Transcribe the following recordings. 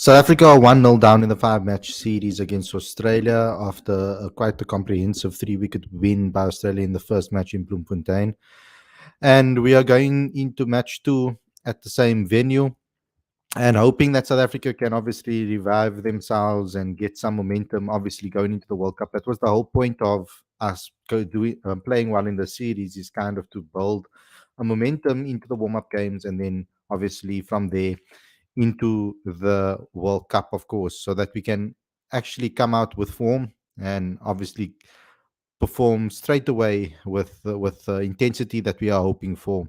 South Africa are 1-0 down in the five-match series against Australia after quite a comprehensive three-wicket win by Australia in the first match in Bloemfontein. And we are going into match two at the same venue and hoping that South Africa can obviously revive themselves and get some momentum, obviously going into the World Cup. That was the whole point of us playing well in the series, is kind of to build a momentum into the warm-up games and then obviously from there into the World Cup, of course, so that we can actually come out with form and obviously perform straight away with the intensity that we are hoping for.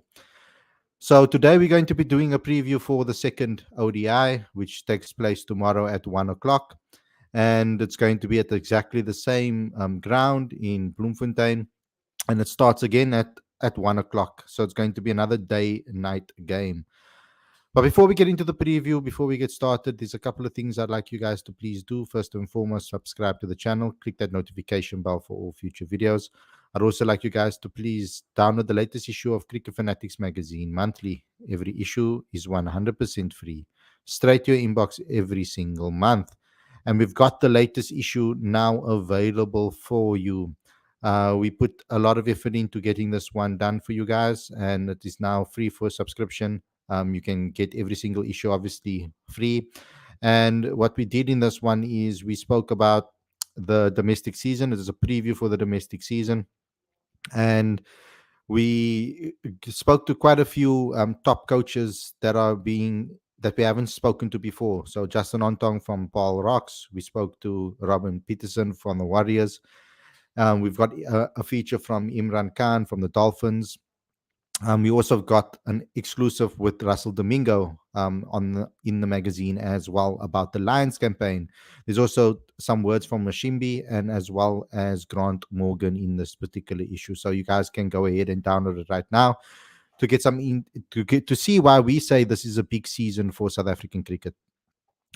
So today we're going to be doing a preview for the second ODI, which takes place tomorrow at 1 o'clock, and it's going to be at exactly the same ground in Bloemfontein, and it starts again at 1 o'clock. So it's going to be another day-night game. But before we get into the preview, before we get started, there's a couple of things I'd like you guys to please do. First and foremost, subscribe to the channel, click that notification bell for all future videos. I'd also like you guys to please download the latest issue of Cricket Fanatics magazine monthly. Every issue is 100% free, straight to your inbox every single month. And we've got the latest issue now available for you. We put a lot of effort into getting this one done for you guys, and it is now free for subscription. You can get every single issue, obviously, free. And what we did in this one is we spoke about the domestic season. It is a preview for the domestic season. And we spoke to quite a few top coaches that we haven't spoken to before. So Justin Ontong from Paul Rocks. We spoke to Robin Peterson from the Warriors. We've got a feature from Imran Khan from the Dolphins. We also got an exclusive with Russell Domingo in the magazine as well about the Lions campaign. There's also some words from Mashimbi and as well as Grant Morgan in this particular issue. So you guys can go ahead and download it right now to get to see why we say this is a big season for South African cricket.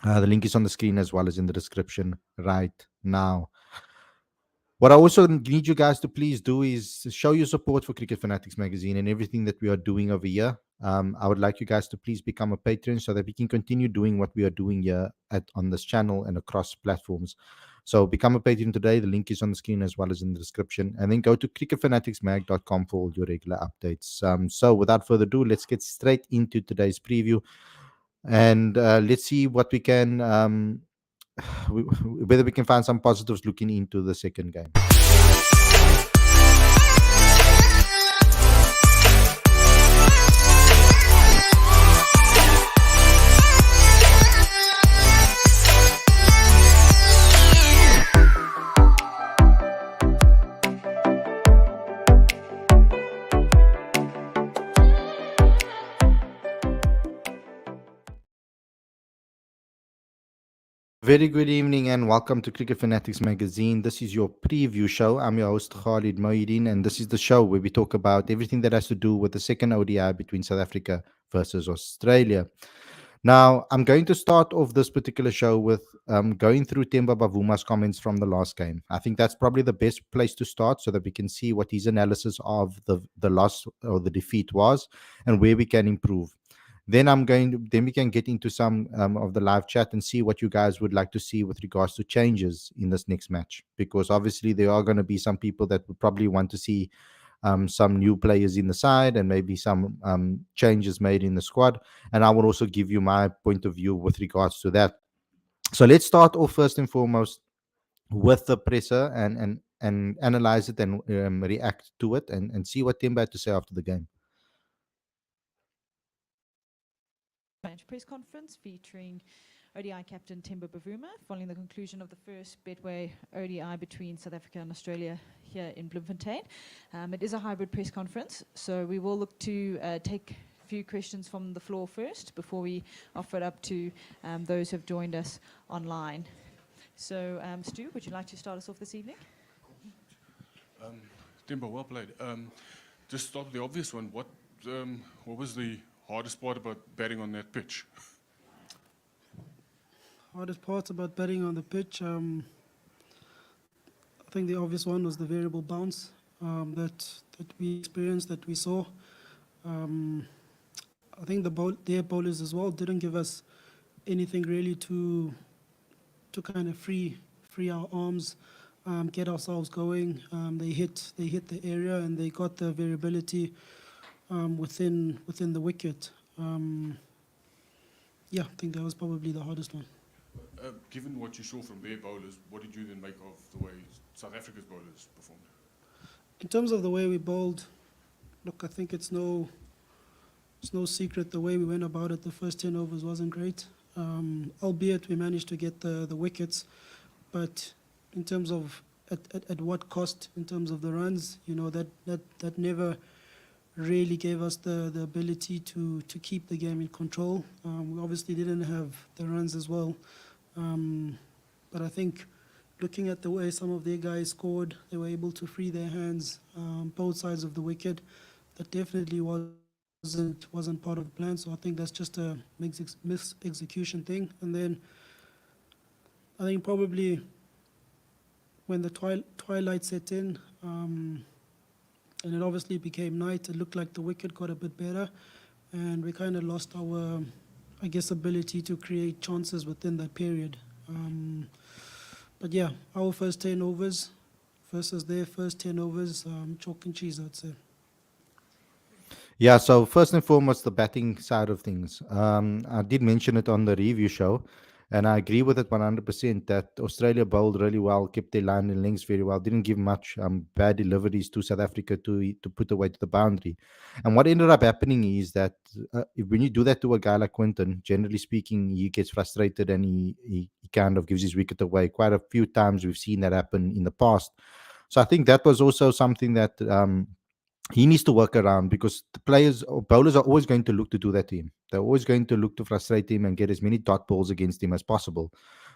The link is on the screen as well as in the description right now. What I also need you guys to please do is show your support for Cricket Fanatics magazine and everything that we are doing over here. I would like you guys to please become a patron so that we can continue doing what we are doing here on this channel and across platforms. So become a patron today. The link is on the screen as well as in the description. And then go to cricketfanaticsmag.com for all your regular updates. So without further ado, let's get straight into today's preview. And let's see what we can... whether we can find some positives looking into the second game. Very good evening and welcome to Cricket Fanatics magazine. This is your preview show. I'm your host Khalid Mohideen, and this is the show where we talk about everything that has to do with the second ODI between South Africa versus Australia. Now, I'm going to start off this particular show with going through Temba Bavuma's comments from the last game. I think that's probably the best place to start so that we can see what his analysis of the loss or the defeat was and where we can improve. Then we can get into some of the live chat and see what you guys would like to see with regards to changes in this next match, because obviously there are going to be some people that would probably want to see some new players in the side and maybe some changes made in the squad. And I will also give you my point of view with regards to that. So let's start off first and foremost with the presser and analyze it and react to it and see what Temba had to say after the game. Press conference featuring ODI captain Temba Bavuma following the conclusion of the first Betway ODI between South Africa and Australia here in Bloemfontein. It is a hybrid press conference, so we will look to take a few questions from the floor first before we offer it up to those who have joined us online. So, Stu, would you like to start us off this evening? Temba, well played. Just start with the obvious one. What was the hardest part about batting on that pitch? Hardest part about batting on the pitch, I think the obvious one was the variable bounce that we experienced, that we saw. I think their bowlers as well didn't give us anything really to kind of free our arms, get ourselves going. They hit the area and they got the variability within the wicket. Yeah, I think that was probably the hardest one. Given what you saw from their bowlers, what did you then make of the way South Africa's bowlers performed? In terms of the way we bowled, look, I think it's no secret the way we went about it. The first 10 overs wasn't great, albeit we managed to get the wickets. But in terms of at what cost, in terms of the runs, that never really gave us the ability to keep the game in control. We obviously didn't have the runs as well. But I think looking at the way some of their guys scored, they were able to free their hands both sides of the wicket. That definitely wasn't part of the plan. So I think that's just a mis-execution thing. And then I think probably when the twilight set in, and it obviously became night, it looked like the wicket got a bit better, and we kind of lost our, I guess, ability to create chances within that period. But yeah, our first 10 overs versus their first 10 overs, chalk and cheese, I'd say. Yeah, so first and foremost, the batting side of things. I did mention it on the review show, and I agree with it 100% that Australia bowled really well, kept their line and lengths very well, didn't give much bad deliveries to South Africa to put away to the boundary. And what ended up happening is that when you do that to a guy like Quinton, generally speaking, he gets frustrated and he kind of gives his wicket away. Quite a few times we've seen that happen in the past. So I think that was also something that he needs to work around, because the players or bowlers are always going to look to do that to him. They're always going to look to frustrate him and get as many dot balls against him as possible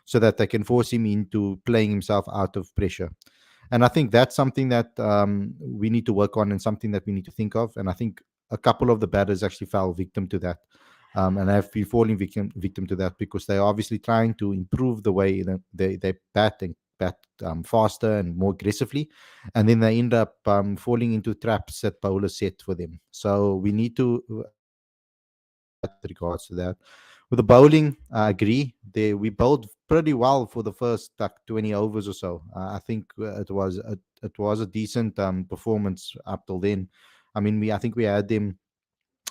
so that they can force him into playing himself out of pressure. And I think that's something that we need to work on and something that we need to think of. And I think a couple of the batters actually fell victim to that. And have been falling victim to that because they're obviously trying to improve the way that they bat and bat faster and more aggressively, and then they end up falling into traps that bowlers set for them. So we need to regards to that. With the bowling, I agree. We bowled pretty well for the first 20 overs or so. I think it was a decent performance up till then. I mean, I think we had them,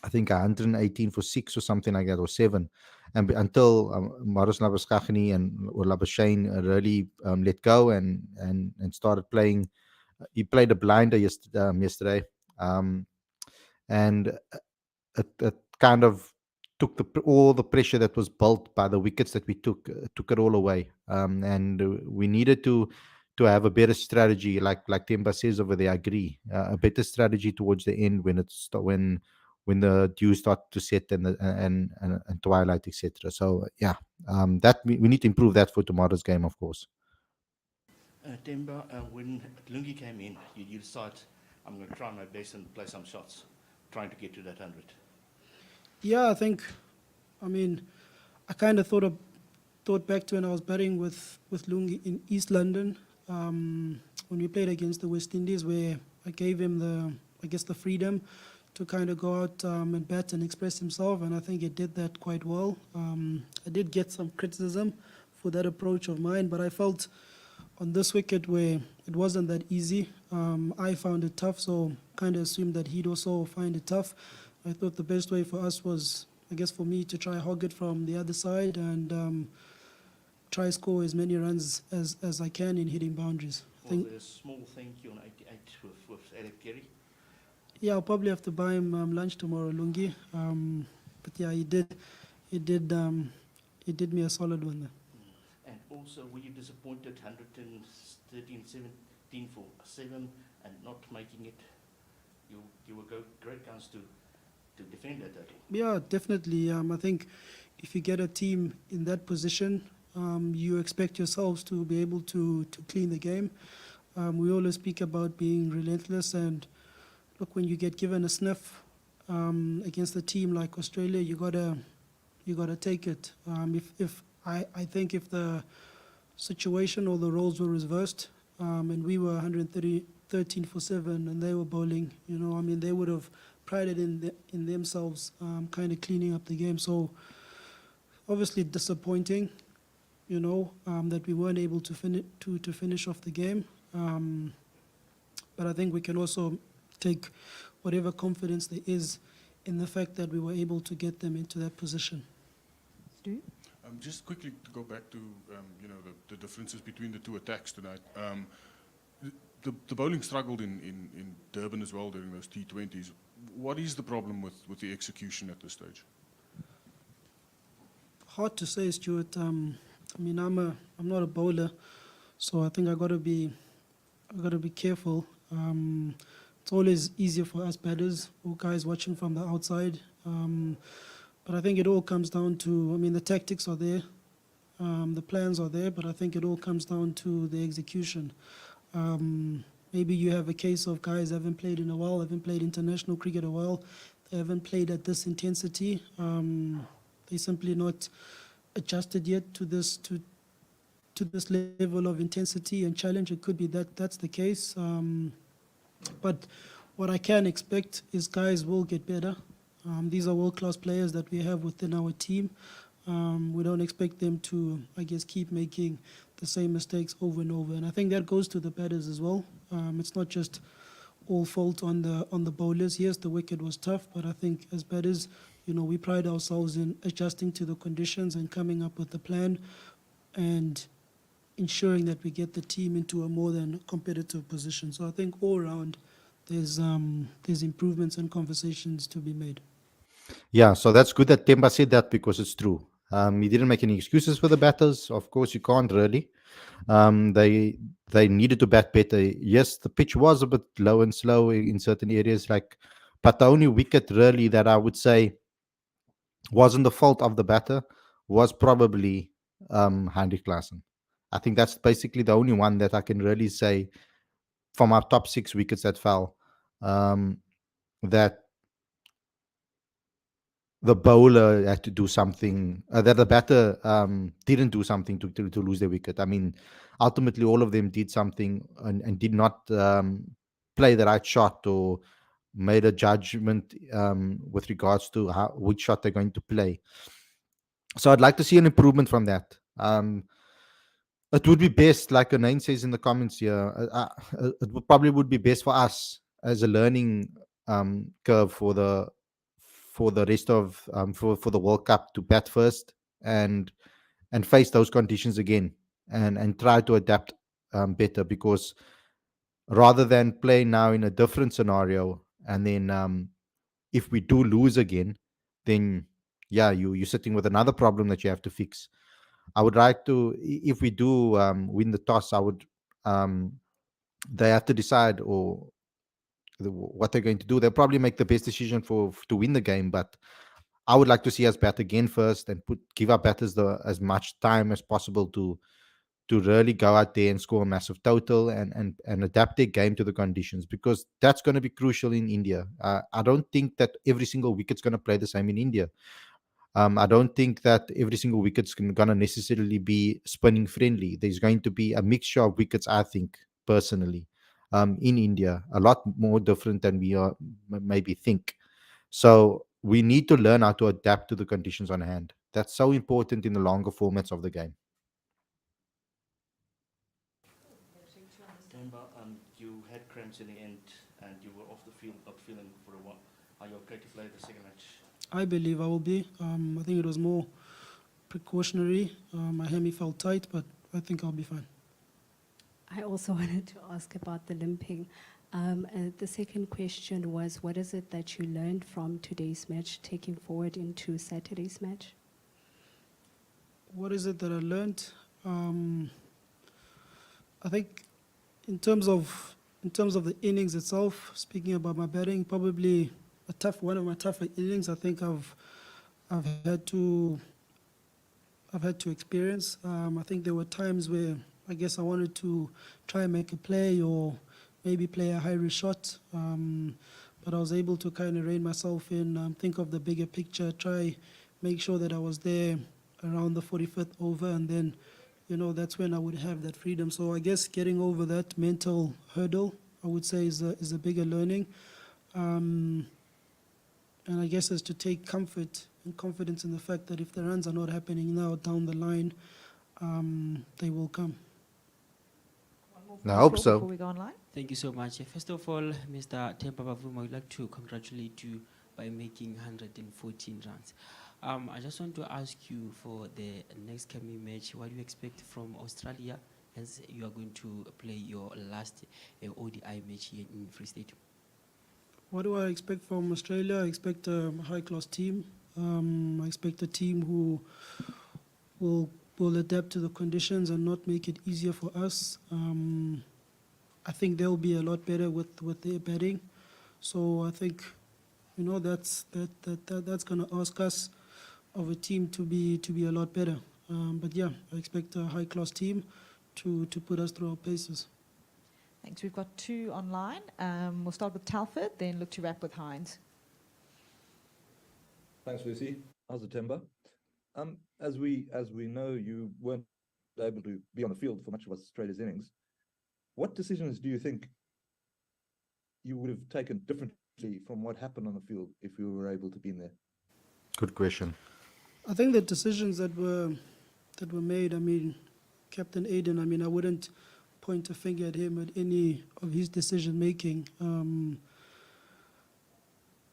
I think 118 for 6 or something like that, or 7. And until Maros Labuschagne and Labuschagne really let go and started playing. He played a blinder yesterday. And it kind of took all the pressure that was built by the wickets that we took it all away. And we needed to have a better strategy, like Temba says over there. I agree. A better strategy towards the end when the dew started to set and twilight, etc. So yeah, that we need to improve that for tomorrow's game, of course. Temba, when Lungi came in, you decided, I'm going to try my best and play some shots, trying to get to that 100. Yeah, I mean, I kind of thought back to when I was batting with Lungi in East London, when we played against the West Indies, where I gave him the freedom to kind of go out and bat and express himself, and I think he did that quite well. I did get some criticism for that approach of mine, but I felt on this wicket where it wasn't that easy, I found it tough, so kind of assumed that he'd also find it tough. I thought the best way for us was, I guess, for me to try hog it from the other side and try score as many runs as I can in hitting boundaries. Was there a small thank you on 88 with Alec Kerry? Yeah, I'll probably have to buy him lunch tomorrow, Lungi. But yeah, he did me a solid one there. And also, were you disappointed 113, 17 for 7 and not making it? You were great guns to defend that, I think. Yeah, definitely. I think if you get a team in that position, you expect yourselves to be able to clean the game. We always speak about being relentless, and look, when you get given a sniff against a team like Australia, you gotta take it. I think if the situation or the roles were reversed, and we were 113 for 7 and they were bowling, they would have prided in themselves, kind of cleaning up the game. So obviously disappointing, that we weren't able to finish off the game. But I think we can also take whatever confidence there is in the fact that we were able to get them into that position. Stu? Just quickly to go back to the differences between the two attacks tonight. The bowling struggled in Durban as well during those T20s. What is the problem with the execution at this stage? Hard to say, Stuart. I'm not a bowler, so I think I got to be careful. It's always easier for us batters or guys watching from the outside. But I think it all comes down to, the tactics are there, the plans are there, but I think it all comes down to the execution. Maybe you have a case of guys haven't played in a while, haven't played international cricket a while, they haven't played at this intensity. They're simply not adjusted yet to this level of intensity and challenge. It could be that that's the case. But what I can expect is guys will get better. These are world-class players that we have within our team. We don't expect them to, keep making the same mistakes over and over. And I think that goes to the batters as well. It's not just all fault on the bowlers. Yes, the wicket was tough, but I think as batters, we pride ourselves in adjusting to the conditions and coming up with a plan and ensuring that we get the team into a more than competitive position. So I think all around there's improvements and conversations to be made. Yeah, so that's good that Temba said that because it's true. He didn't make any excuses for the batters. Of course, you can't really. They needed to bat better. Yes, the pitch was a bit low and slow in certain areas, but the only wicket really that I would say wasn't the fault of the batter was probably Heinrich Klaassen. I think that's basically the only one that I can really say from our top 6 wickets that fell, that the bowler had to do something, that the batter didn't do something to lose their wicket. Ultimately, all of them did something and did not play the right shot or made a judgment with regards to which shot they're going to play. So I'd like to see an improvement from that. It would be best, like Anane says in the comments here, it would be best for us as a learning curve for the rest of for the World Cup to bat first and face those conditions again and try to adapt better, because rather than play now in a different scenario and then if we do lose again, then you're sitting with another problem that you have to fix. I would like to, if we do win the toss, they have to decide what they're going to do. They'll probably make the best decision to win the game, but I would like to see us bat again first and give our batters as much time as possible to really go out there and score a massive total and adapt their game to the conditions, because that's going to be crucial in India. I don't think that every single wicket's going to play the same in India. I don't think that every single wicket's going to necessarily be spinning friendly. There's going to be a mixture of wickets, I think, personally, in India, a lot more different than we are maybe think. So we need to learn how to adapt to the conditions on hand. That's so important in the longer formats of the game. Temba, you had cramps in the end and you were off the field, not feeling for a while. Are you okay to play the second match? I believe I will be. I think it was more precautionary. My hammy felt tight, but I think I'll be fine. I also wanted to ask about the limping. The second question was, what is it that you learned from today's match, taking forward into Saturday's match? What is it that I learned? I think in terms of the innings itself, speaking about my batting, probably one of my tougher innings. I think I've had to experience. I think there were times where I wanted to try and make a play or maybe play a high risk shot, but I was able to kind of rein myself in, think of the bigger picture, try make sure that I was there around the 45th over, and then that's when I would have that freedom. So I guess getting over that mental hurdle, I would say, is a bigger learning. And I guess is to take comfort and confidence in the fact that if the runs are not happening now down the line, they will come. One more I from the hope floor so. before we go online. Thank you so much. First of all, Mr. Temba Bavuma, I would like to congratulate you by making 114 runs. I just want to ask you for the next coming match, what do you expect from Australia as you are going to play your last ODI match here in Free State? What do I expect from Australia? I expect a high-class team. I expect a team who will adapt to the conditions and not make it easier for us. I think they'll be a lot better with their batting. So I think, that's going to ask us of a team to be a lot better. But yeah, I expect a high-class team to put us through our paces. Thanks. We've got two online. We'll start with Telford, then look to wrap with Hines. Thanks, Lucy. How's the timber? As we know, you weren't able to be on the field for much of Australia's innings. What decisions do you think you would have taken differently from what happened on the field if you were able to be in there? Good question. I think the decisions that were made, Captain Aiden, I wouldn't point a finger at him at any of his decision making.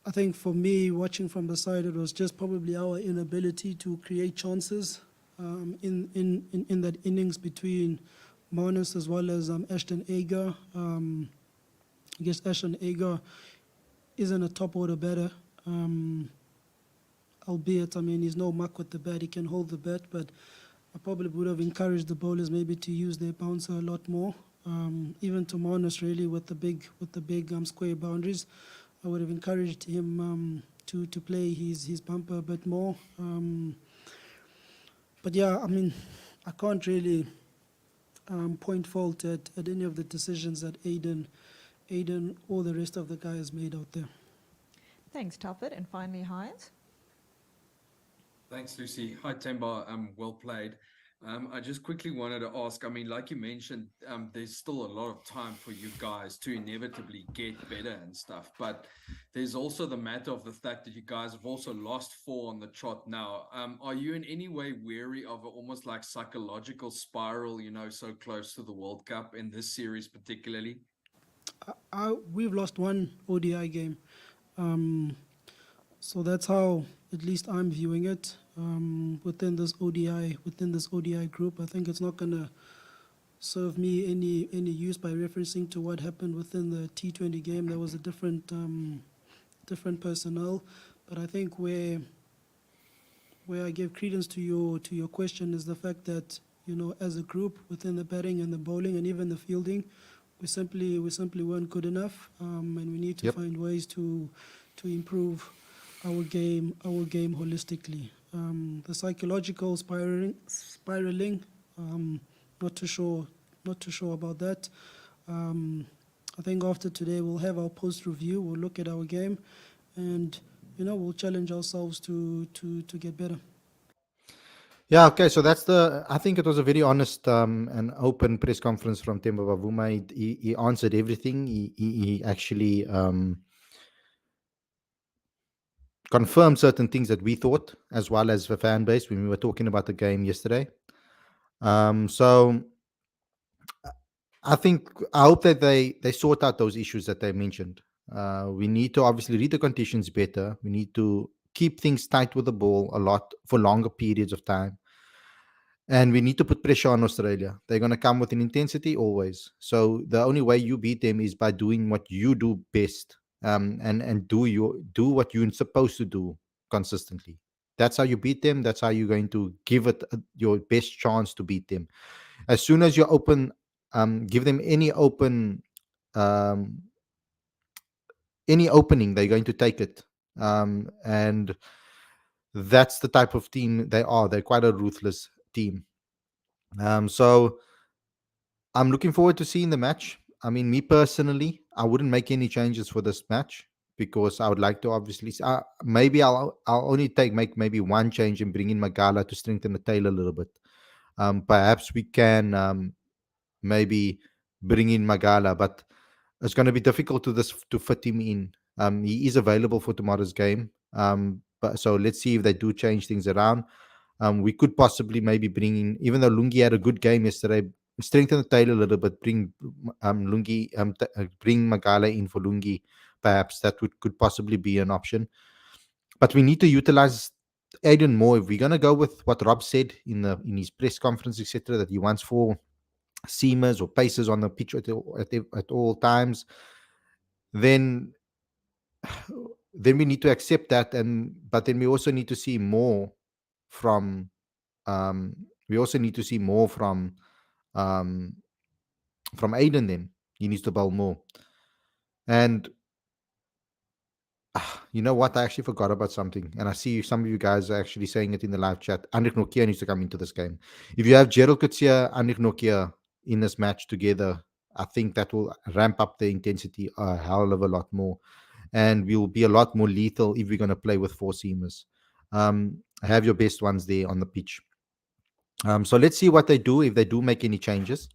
I think for me, watching from the side, it was just probably our inability to create chances in that innings between Marnus as well as Ashton Agar. I guess Ashton Agar isn't a top order batter. Albeit, he's no muck with the bat, he can hold the bat, but I probably would have encouraged the bowlers maybe to use their bouncer a lot more. Even to Marnus, really, with the big square boundaries, I would have encouraged him to play his bumper a bit more. But yeah, I can't really point fault at any of the decisions that Aiden or the rest of the guys made out there. Thanks, Telford. And finally, Hines. Thanks, Lucy. Hi, Temba. Well played. I just quickly wanted to ask, like you mentioned, there's still a lot of time for you guys to inevitably get better and stuff. But there's also the matter of the fact that you guys have also lost 4 on the trot now. Are you in any way weary of almost like psychological spiral, so close to the World Cup in this series particularly? We've lost 1 ODI game. So that's how at least I'm viewing it. Within this ODI group, I think it's not going to serve me any use by referencing to what happened within the T20 game. There was a different personnel, but I think where I give credence to your question is the fact that as a group within the batting and the bowling and even the fielding, we simply weren't good enough, and we need to find ways to improve our game holistically. The psychological spiraling, not too sure about that. I think after today we'll have our post review. We'll look at our game, and we'll challenge ourselves to get better. Yeah, okay, so I think it was a very honest and open press conference from Temba Bavuma. He answered everything. He actually confirmed certain things that we thought, as well as the fan base when we were talking about the game yesterday. So I hope that they sort out those issues that they mentioned. We need to obviously read the conditions better. We need to keep things tight with the ball a lot for longer periods of time. And we need to put pressure on Australia. They're going to come with an intensity always. So the only way you beat them is by doing what you do best, and do what you're supposed to do consistently. That's how you beat them. That's how you're going to give it your best chance to beat them. As soon as you give them any opening, they're going to take it. And that's the type of team they are. They're quite a ruthless team. So I'm looking forward to seeing the match. Me personally, I wouldn't make any changes for this match because I would like to obviously. Maybe I'll only make maybe one change and bring in Magala to strengthen the tail a little bit. Perhaps we can maybe bring in Magala, but it's going to be difficult to fit him in. He is available for tomorrow's game, But so let's see if they do change things around. We could possibly maybe bring in, even though Lungi had a good game yesterday, strengthen the tail a little bit. Bring Lungi, bring Magala in for Lungi. Perhaps that could possibly be an option. But we need to utilize Aiden more. If we're gonna go with what Rob said in his press conference, etc., that he wants 4 seamers or pacers on the pitch at all times, then we need to accept that. And but then we also need to see more from um, we also need to see more um, from Aiden. Then he needs to bowl more. And you know what? I actually forgot about something, and I see some of you guys are actually saying it in the live chat. Anrik Nokia needs to come into this game. If you have Gerald Kutsia, Anrik Nokia in this match together, I think that will ramp up the intensity a hell of a lot more, and we'll be a lot more lethal if we're going to play with 4 seamers. Have your best ones there on the pitch. So let's see what they do, if they do make any changes.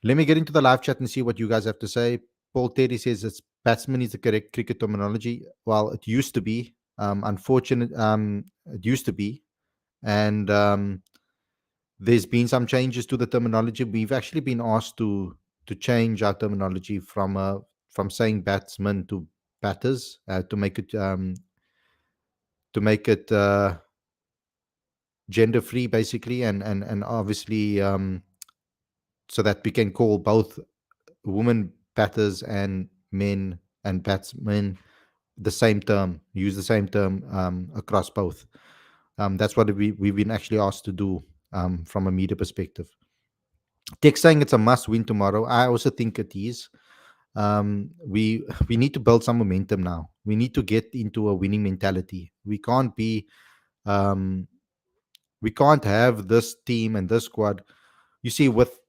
Let me get into the live chat and see what you guys have to say. Paul Terry says it's batsman is the correct cricket terminology. Well, it used to be. It used to be. And there's been some changes to the terminology. We've actually been asked to change our terminology from saying batsman to batters, to make it gender free, basically, and obviously so that we can call both women batters and men and batsmen the same term, use the same term across both. That's what we've been actually asked to do from a media perspective. Tech saying it's a must win tomorrow. I also think it is. We need to build some momentum now. We need to get into a winning mentality. Um, we can't have this team and this squad. You see, with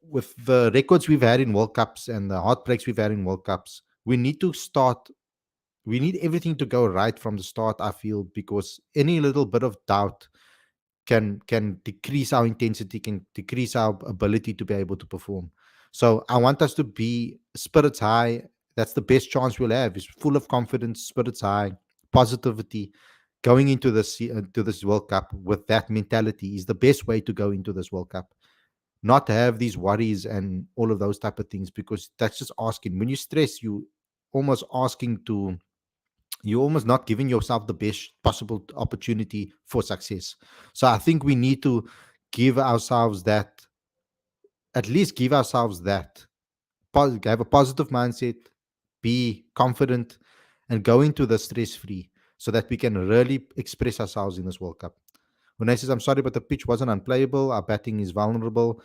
the records we've had in World Cups and the heartbreaks we've had in World Cups, we need to start. We need everything to go right from the start. I feel, because any little bit of doubt can decrease our intensity, can decrease our ability to be able to perform. So I want us to be spirits high. That's the best chance we'll have. Is full of confidence, spirits high, positivity. Going into this World Cup with that mentality is the best way to go into this World Cup. Not to have these worries and all of those type of things, because that's just asking. When you stress, almost asking to you're almost not giving yourself the best possible opportunity for success. So I think we need to give ourselves that, at least give ourselves that, have a positive mindset, be confident, and go into the stress free, so that we can really express ourselves in this World Cup. When I says, I'm sorry, but the pitch wasn't unplayable. Our batting is vulnerable.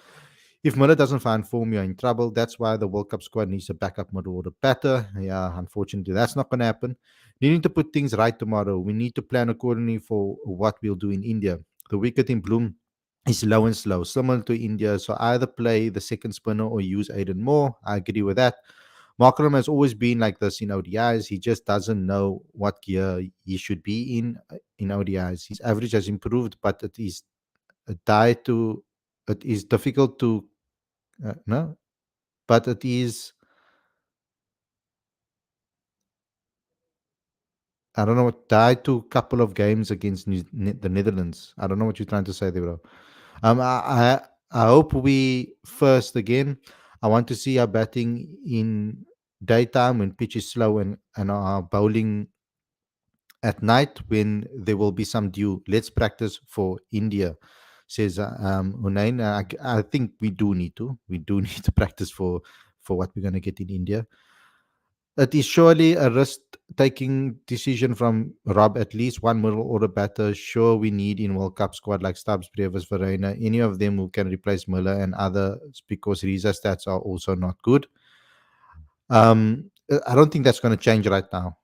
If Miller doesn't find form, you're in trouble. That's why the World Cup squad needs a backup middle order batter. Yeah, unfortunately, that's not going to happen. Needing to put things right tomorrow. We need to plan accordingly for what we'll do in India. The wicket in Bloom is low and slow, similar to India. So either play the second spinner or use Aiden Moore. I agree with that. Markram has always been like this in ODIs. He just doesn't know what gear he should be in ODIs. His average has improved, but it is difficult to no, but it is. I don't know what died to a couple of games against the Netherlands. I don't know what you're trying to say there, bro. I hope we first again. I want to see our batting in daytime when pitch is slow, and our bowling at night when there will be some dew. Let's practice for India, says Hunain. I think we do need to. We do need to practice for what we're going to get in India. It is surely a risk-taking decision from Rob. At least one middle order batter, sure we need in World Cup squad like Stubbs, Brevis, Verena, any of them who can replace Miller and others, because Riza stats are also not good. I don't think that's going to change right now.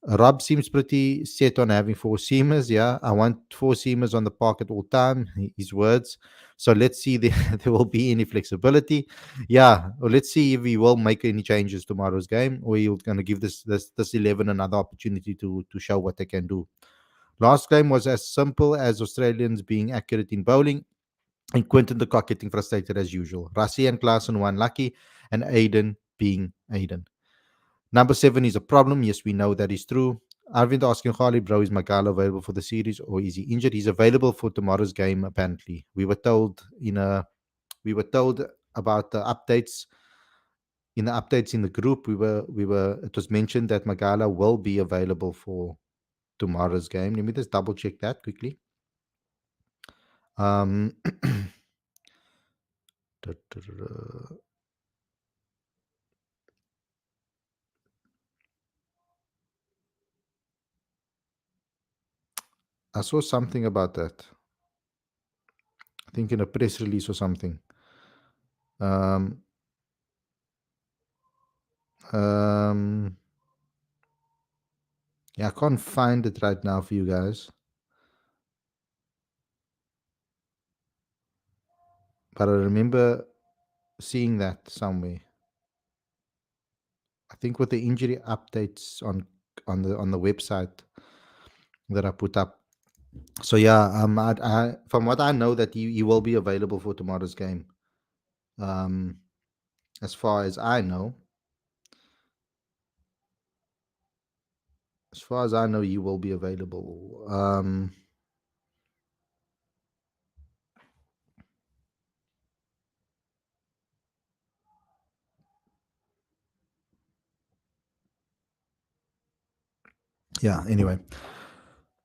Rob seems pretty set on having 4 seamers. Yeah, I want 4 seamers on the park at all time. His words. So let's see if there will be any flexibility. Yeah, well, let's see if he will make any changes tomorrow's game, or he's going to give this 11 another opportunity to show what they can do. Last game was as simple as Australians being accurate in bowling and Quinton de Kock getting frustrated as usual. Rassi and Klaasen were unlucky, and Aiden being Aiden. Number 7 is a problem. Yes, we know that is true. Arvind asking Khalid, bro, is Magala available for the series or is he injured? He's available for tomorrow's game, apparently. We were told about the updates in the group. It was mentioned that Magala will be available for tomorrow's game. Let me just double check that quickly. Um, I saw something about that. I think in a press release or something. Um, um, yeah, I can't find it right now for you guys. But I remember seeing that somewhere. I think with the injury updates on the website that I put up. So yeah, from what I know that he will be available for tomorrow's game. Um, as far as I know, he will be available. Yeah. Anyway,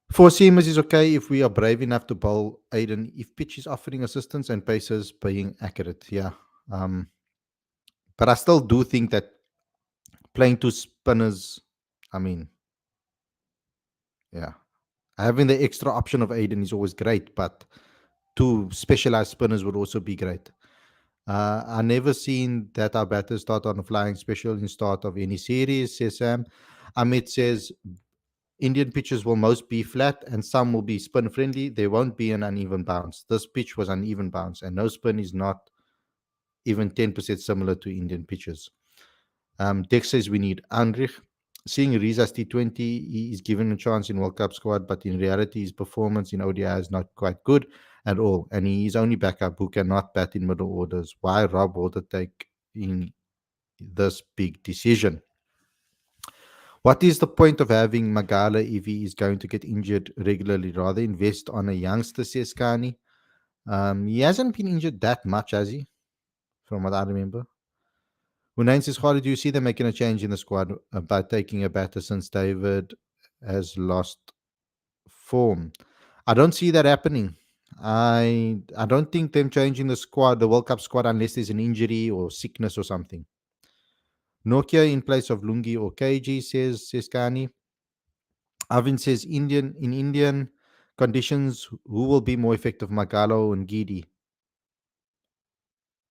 four seamers is okay if we are brave enough to bowl Aiden. If pitch is offering assistance and paces being accurate, yeah. But I still do think that playing two spinners, I mean, yeah, having the extra option of Aiden is always great, but two specialized spinners would also be great. I never seen that our batters start on a flying special in start of any series, says Sam. Amit says Indian pitches will most be flat and some will be spin friendly. There won't be an uneven bounce. This pitch was uneven bounce and no spin is not even 10% similar to Indian pitches. Dex says we need Andrich. Seeing Riza's T20, he is given a chance in World Cup squad, but in reality, his performance in ODI is not quite good at all. And he is only backup who cannot bat in middle orders. Why Rob Walter taking this big decision? What is the point of having Magala if he is going to get injured regularly? Rather invest on a youngster, says Kani. He hasn't been injured that much, has he? From what I remember. Hunain says, Khalid, do you see them making a change in the squad by taking a batter since David has lost form? I don't see that happening. I don't think them changing the World Cup squad, unless there's an injury or sickness or something. Nokia in place of Lungi or KG, says Kani. Avin says in Indian conditions, who will be more effective, Magalo and Gidi?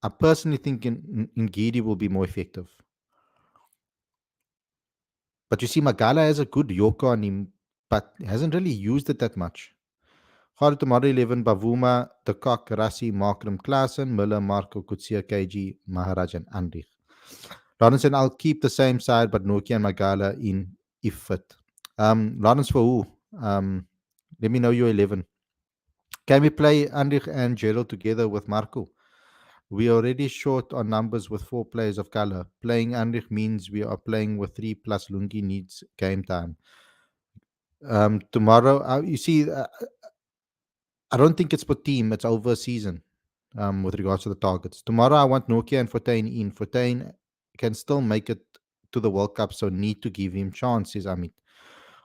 I personally think in Gidi will be more effective. But you see, Magala has a good Yorker on him, but hasn't really used it that much. Khalid tomorrow 11, Bavuma, De Kock, Rassi, Markram, Klaassen, Miller, Marco, Kutsia, KG, Maharaj, and Andrich. Lawrence and I'll keep the same side, but Nokia and Magala in if fit. Lawrence, for who? Let me know your 11. Can we play Andrich and Gerald together with Marco? We are already short on numbers with 4 players of color. Playing Andrich means we are playing with 3 plus Lungi needs game time. Tomorrow, you see, I don't think it's per team, it's over a season with regards to the targets. Tomorrow, I want Nokia and Fortain in. Fortain can still make it to the World Cup, so need to give him chance, says Amit.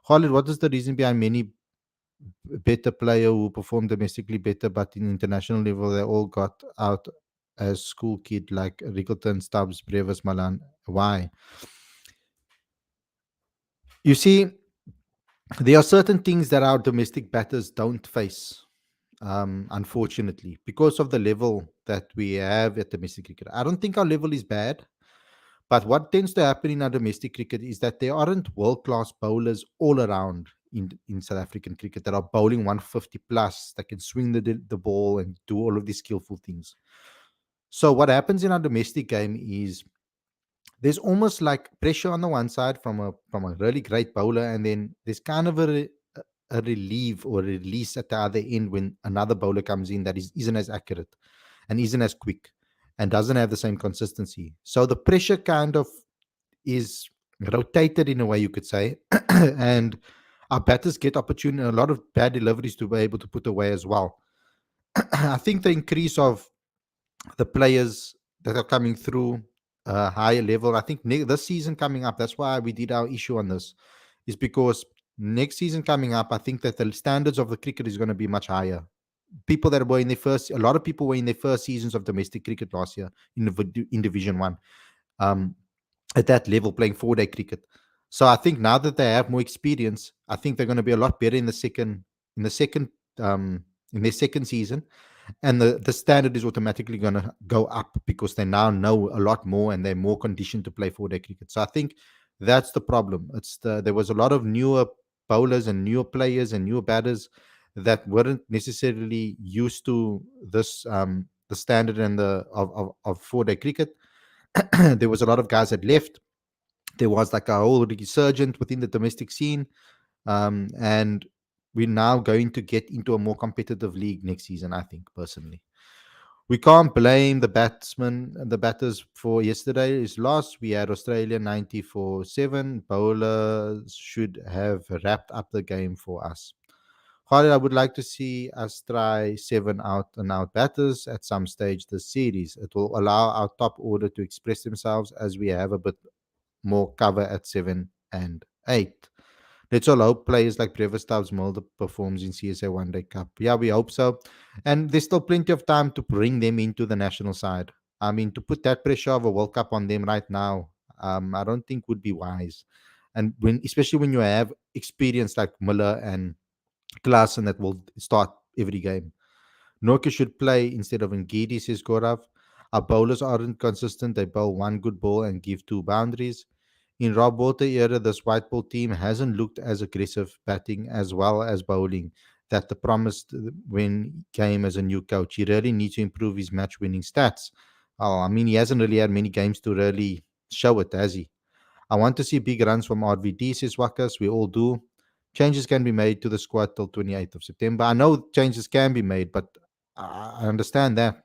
Khalid, what is the reason behind many better player who perform domestically better, but in international level, they all got out as school kid like Rickleton, Stubbs, Brevis, Malan? Why? You see, there are certain things that our domestic batters don't face. Unfortunately, because of the level that we have at domestic cricket. I don't think our level is bad, but what tends to happen in our domestic cricket is that there aren't world-class bowlers all around in South African cricket that are bowling 150 plus, that can swing the ball and do all of these skillful things. So what happens in our domestic game is there's almost like pressure on the one side from a really great bowler, and then there's kind of a relief or a release at the other end when another bowler comes in that isn't as accurate and isn't as quick and doesn't have the same consistency. So the pressure kind of is rotated in a way, you could say, and our batters get opportunity, a lot of bad deliveries to be able to put away as well. I think the increase of the players that are coming through a higher level. I think this season coming up, that's why we did our issue on this, is because next season coming up, I think that the standards of the cricket is going to be much higher. People that were in their first, a lot of people were in their first seasons of domestic cricket last year in Division One, um, at that level playing 4-day cricket. So I think now that they have more experience, I think they're going to be a lot better in the second, um, in their second season, and the standard is automatically going to go up because they now know a lot more and they're more conditioned to play 4-day cricket. So I think that's the problem. There was a lot of newer bowlers and newer players and newer batters that weren't necessarily used to this, the standard and the of 4-day cricket. There was a lot of guys that left. There was like a whole resurgent within the domestic scene, and we're now going to get into a more competitive league next season, I think, personally. We can't blame the batsmen and the batters for yesterday's loss. We had Australia 94-7. Bowlers should have wrapped up the game for us. Khalid, I would like to see us try 7 out and out batters at some stage this series. It will allow our top order to express themselves as we have a bit more cover at 7 and 8. Let's all hope players like Breverstav's Mulder performs in CSA One Day Cup. Yeah, we hope so. And there's still plenty of time to bring them into the national side. I mean, to put that pressure of a World Cup on them right now, I don't think would be wise. And especially when you have experience like Miller and Klaassen that will start every game. Nokia should play instead of Ngidi, says Gaurav. Our bowlers aren't consistent. They bowl one good ball and give 2 boundaries. In Rob Walter era, this white ball team hasn't looked as aggressive batting as well as bowling that the promised when he came as a new coach. He really needs to improve his match winning stats. Oh, I mean, he hasn't really had many games to really show it, has he? I want to see big runs from RVD, says Wakas. We all do. Changes can be made to the squad till 28th of September. I know changes can be made, but I understand that.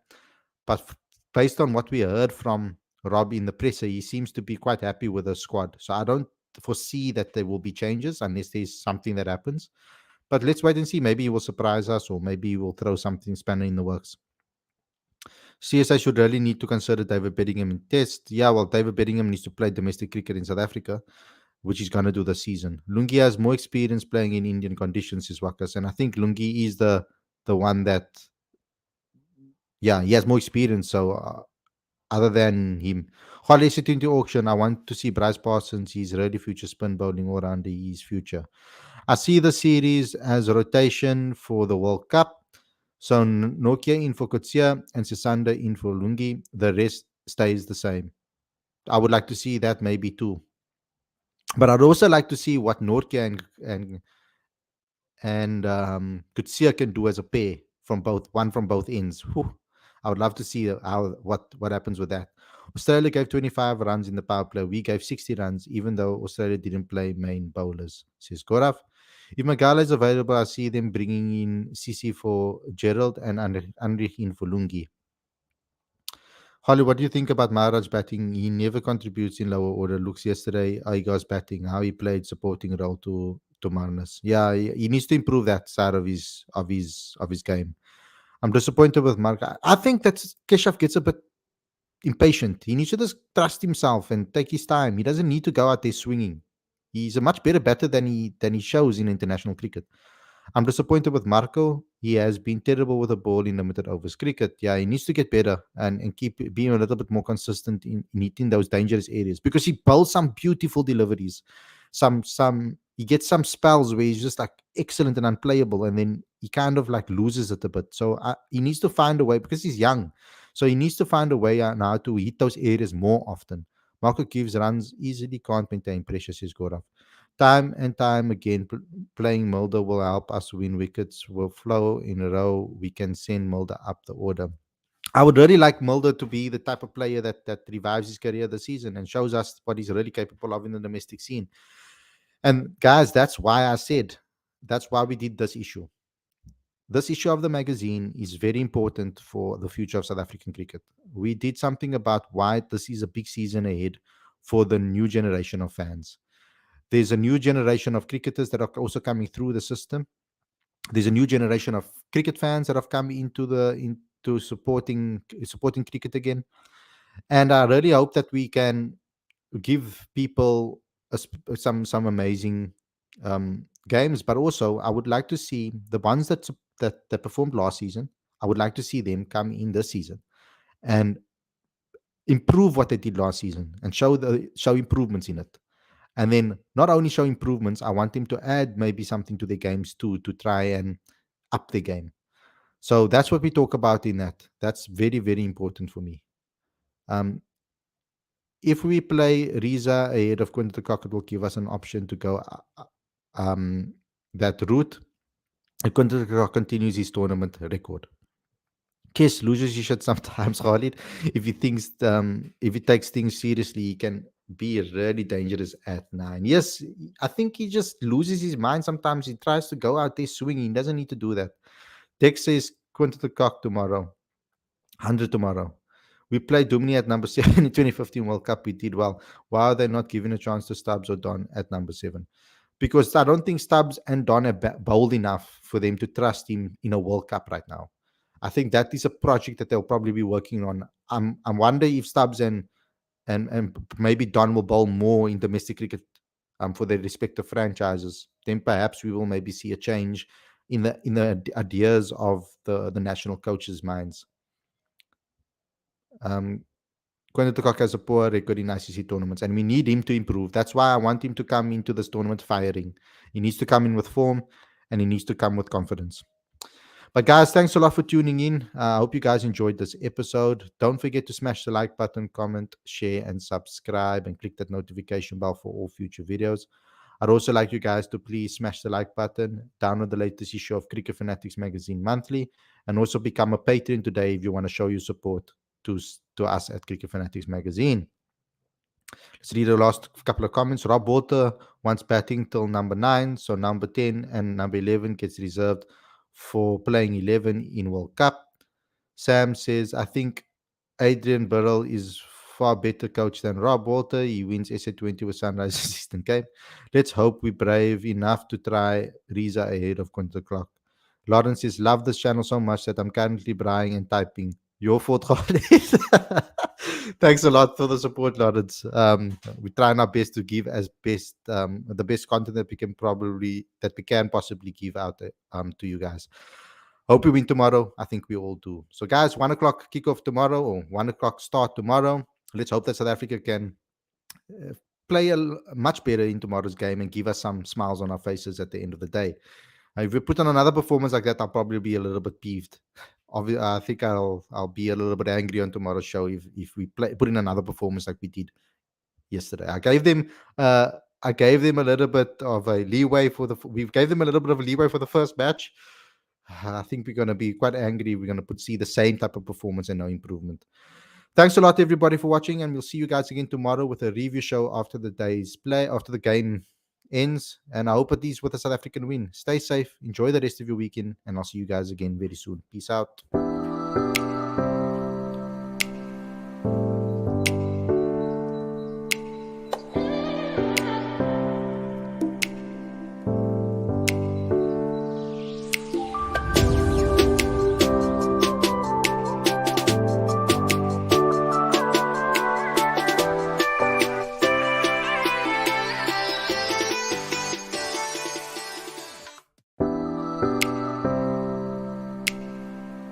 But based on what we heard from Rob in the presser, he seems to be quite happy with the squad. So I don't foresee that there will be changes unless there's something that happens. But let's wait and see. Maybe he will surprise us, or maybe he will throw something spanner in the works. CSI should really need to consider David Bedingham in test. Yeah, well, David Bedingham needs to play domestic cricket in South Africa, which he's going to do this season. Lungi has more experience playing in Indian conditions, is Wakas, and I think Lungi is the one that, yeah, he has more experience. So other than him, Holly sitting into auction. I want to see Bryce Parsons. He's really future spin bowling all around his future. I see the series as a rotation for the World Cup. So Nokia in for Kutsia and Sisanda in for Lungi. The rest stays the same. I would like to see that maybe too. But I'd also like to see what Nokia and Kutsia can do as a pair from both ends. Whew. I would love to see what happens with that. Australia gave 25 runs in the power play. We gave 60 runs, even though Australia didn't play main bowlers, says Gaurav. If Magala is available, I see them bringing in CC for Gerald and Andrich in for Lungi. Holly, what do you think about Maharaj batting? He never contributes in lower order. Looks yesterday, Aigar's batting, how he played supporting role to Marnus. Yeah, he needs to improve that side of his game. I'm disappointed with Mark. I think that Keshav gets a bit impatient. He needs to just trust himself and take his time. He doesn't need to go out there swinging. He's a much better batter than he shows in international cricket. I'm disappointed with Marco. He has been terrible with the ball in limited overs cricket. Yeah, he needs to get better and keep being a little bit more consistent in hitting those dangerous areas because he bowls some beautiful deliveries. Some he gets some spells where he's just like excellent and unplayable, and then he kind of like loses it a bit. So he needs to find a way because he's young. So he needs to find a way now to hit those areas more often. Marco gives runs easily, can't maintain pressure, says Gaurav. Time and time again, playing Mulder will help us win wickets. Will flow in a row. We can send Mulder up the order. I would really like Mulder to be the type of player that revives his career this season and shows us what he's really capable of in the domestic scene. And guys, that's why we did this issue. This issue of the magazine is very important for the future of South African cricket. We did something about why this is a big season ahead for the new generation of fans. There's a new generation of cricketers that are also coming through the system. There's a new generation of cricket fans that have come into supporting cricket again. And I really hope that we can give people some amazing games. But also, I would like to see the ones that performed last season. I would like to see them come in this season and improve what they did last season and show improvements in it. And then not only show improvements, I want them to add maybe something to their games too, to try and up the game. So that's what we talk about in that. That's very, very important for me. Um, if we play Riza ahead of Quinton de Kock, it will give us an option to go that route. And Quinton de Kock continues his tournament record. Kes loses his shit sometimes, Khalid. If he takes things seriously, he can be really dangerous at 9. Yes, I think he just loses his mind sometimes. He tries to go out there swinging. He doesn't need to do that. Dex says Quinton de Kock tomorrow. 100 tomorrow. We played Dumini at number 7 in 2015 World Cup. We did well. Why are they not giving a chance to Stubbs or Don at number 7? Because I don't think Stubbs and Don are bold enough for them to trust him in a World Cup right now. I think that is a project that they'll probably be working on. I'm wondering if Stubbs and maybe Don will bowl more in domestic cricket for their respective franchises. Then perhaps we will maybe see a change in the ideas of the national coaches' minds. Quinton de Kock has a poor record in ICC tournaments, and we need him to improve. That's why I want him to come into this tournament firing. He needs to come in with form, and he needs to come with confidence. But guys, thanks a lot for tuning in. I hope you guys enjoyed this episode. Don't forget to smash the like button, comment, share, and subscribe, and click that notification bell for all future videos. I'd also like you guys to please smash the like button, download the latest issue of Cricket Fanatics magazine monthly, and also become a patron today if you want to show your support to us at Cricket Fanatics magazine. Let's read the last couple of comments. Rob Walter wants batting till number 9, so number 10 and number 11 gets reserved for playing 11 in World Cup. Sam says, I think Adrian Burrell is far better coach than Rob Walter. He wins SA20 with Sunrisers Eastern Cape. Let's hope we're brave enough to try Riza ahead of Quinton de Kock. Lawrence says, love this channel so much that I'm currently buying and typing. Your fault, Khalid. Thanks a lot for the support, Lawrence. We're trying our best to give the best content that we can possibly give out to you guys. Hope we win tomorrow. I think we all do. So, guys, 1 o'clock kickoff tomorrow, or 1 o'clock start tomorrow. Let's hope that South Africa can play much better in tomorrow's game and give us some smiles on our faces at the end of the day. If we put on another performance like that, I'll probably be a little bit peeved. I think I'll be a little bit angry on tomorrow's show if we put in another performance like we did yesterday. I gave them a little bit of a leeway for the first match. I think we're going to be quite angry. We're going to see the same type of performance and no improvement. Thanks a lot, everybody, for watching, and we'll see you guys again tomorrow with a review show after the game ends. And I hope it is with a South African win. Stay safe, enjoy the rest of your weekend, and I'll see you guys again very soon. Peace out.